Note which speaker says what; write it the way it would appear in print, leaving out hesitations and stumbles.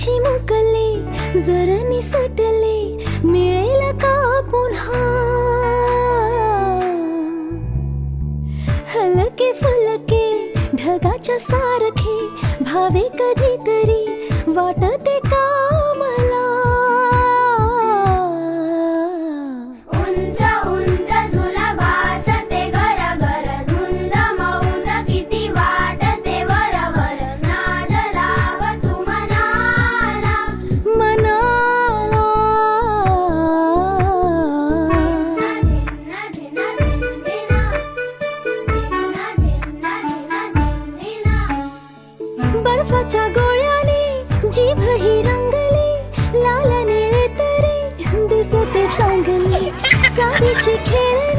Speaker 1: चिमुकले जर निसटले मिळेल का पुन्हा हलके फुलके ढगाच्या सारखे भावे कधीतरी वाटते का मला
Speaker 2: उंच उंच झुला भासते घर धुंद मौज किती वाटते वर नाद लाव तू मनाला
Speaker 1: मनाला
Speaker 2: धिन्ना धिन्ना धिन्ना धिन्ना धिन्ना
Speaker 1: बर्फाच्या गोळ्याने जीभ ही रंगली लाल निळे तरी दिसते चांगली चांदीची खेळ